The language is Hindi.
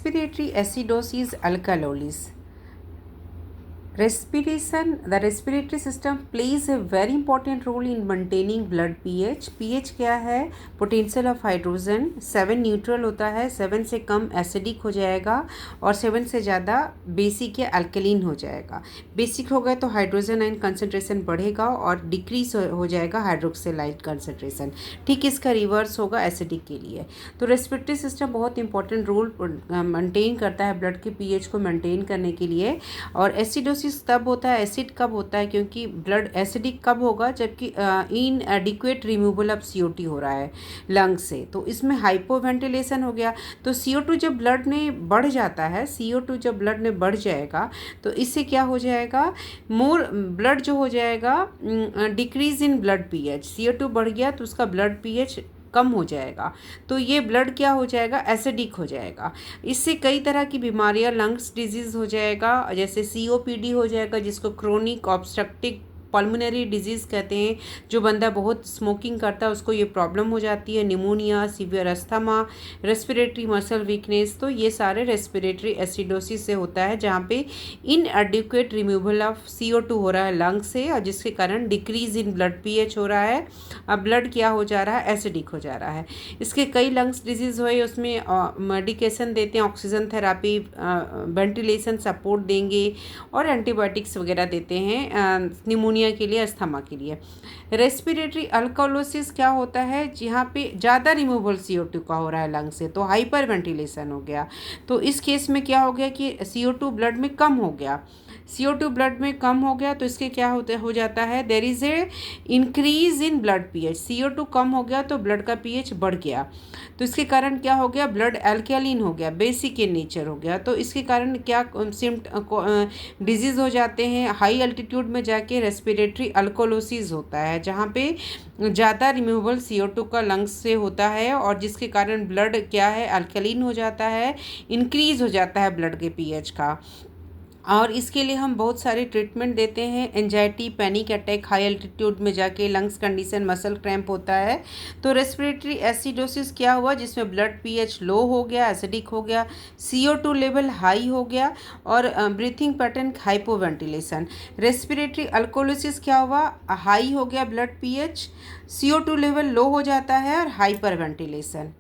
Respiratory acidosis alkalosis. The respiratory system plays a very important role in maintaining blood pH. pH क्या है? पोटेंशियल ऑफ हाइड्रोजन 7 न्यूट्रल होता है, 7 से कम एसिडिक हो जाएगा और 7 से ज़्यादा बेसिक या अल्कलीन हो जाएगा. बेसिक होगा तो हाइड्रोजन आयन कंसनट्रेशन बढ़ेगा और डिक्रीज हो जाएगा हाइड्रोक्सिल आयन कंसनट्रेशन. ठीक इसका रिवर्स होगा एसिडिक के लिए. तो रेस्पिरेटरी सिस्टम बहुत इंपॉर्टेंट रोल मेंटेन करता है ब्लड के पीएच को मेंटेन करने के लिए. और एसिडोसिस तब होता है, एसिड कब होता है, क्योंकि ब्लड एसिडिक कब होगा जबकि इनएडिक्वेट रिमूवल ऑफ CO2 हो रहा है लंग से. तो इसमें हाइपोवेंटिलेशन हो गया. तो CO2 जब ब्लड में बढ़ जाता है, CO2 जब ब्लड में बढ़ जाएगा तो इससे क्या हो जाएगा, मोर ब्लड जो हो जाएगा decrease in blood pH. CO2 बढ़ गया तो उसका ब्लड पीएच कम हो जाएगा. तो ये ब्लड क्या हो जाएगा, एसिडिक हो जाएगा. इससे कई तरह की बीमारियां, लंग्स डिजीज़ हो जाएगा, जैसे COPD हो जाएगा जिसको क्रोनिक ऑब्स्ट्रक्टिव पल्मोनरी डिजीज़ कहते हैं. जो बंदा बहुत स्मोकिंग करता है उसको ये प्रॉब्लम हो जाती है. Pneumonia, severe asthma, respiratory muscle weakness. तो ये सारे रेस्पिरेटरी एसिडोसिस से होता है जहाँ पे इनएडिक्वेट रिमूवल ऑफ CO2 हो रहा है लंग से और जिसके कारण डिक्रीज इन ब्लड पीएच हो रहा है. अब ब्लड क्या हो जा रहा है, एसिडिक हो जा रहा है. इसके कई लंग्स डिजीज़ हुए, उसमें मेडिकेशन देते हैं, ऑक्सीजन थेरापी, वेंटिलेशन सपोर्ट देंगे और एंटीबायोटिक्स वगैरह देते हैं निमोनिया के लिए, अस्थमा के लिए. रेस्पिरेटरी अल्कोलोसिस क्या होता है, जहाँ पे ज़्यादा रिमूवल CO2 का हो रहा है लंग से, तो हाइपर वेंटिलेशन हो गया. तो इस केस में क्या हो गया कि CO2 ब्लड में कम हो गया. CO2 ब्लड में कम हो गया तो इसके क्या हो जाता है, there is a increase in blood pH. CO2 कम हो गया तो ब्लड का पीएच बढ़ गया. तो इसके कारण क्या हो गया, ब्लड एल्कलीन हो गया, बेसिक इन नेचर हो गया. तो इसके कारण क्या डिजीज़ हो जाते हैं. हाई अल्टीट्यूड में जाके रेस्पिरेटरी अल्कोलोसिस होता है जहाँ पे ज़्यादा रिमूवल CO2 का लंग्स से होता है और जिसके कारण ब्लड क्या है, अल्कलीन हो जाता है, इंक्रीज हो जाता है ब्लड के पीएच का. और इसके लिए हम बहुत सारे ट्रीटमेंट देते हैं. Anxiety, panic attack, high altitude में जाके लंग्स कंडीशन, मसल क्रैम्प होता है. तो रेस्पिरेटरी एसिडोसिस क्या हुआ, जिसमें ब्लड पीएच लो हो गया, एसिडिक हो गया, CO2 लेवल हाई हो गया और ब्रीथिंग पैटर्न हाइपोवेंटिलेशन. रेस्पिरेटरी अल्कोलोसिस क्या हुआ, हाई हो गया blood pH, CO2 level low हो जाता है और हाइपर वेंटिलेशन.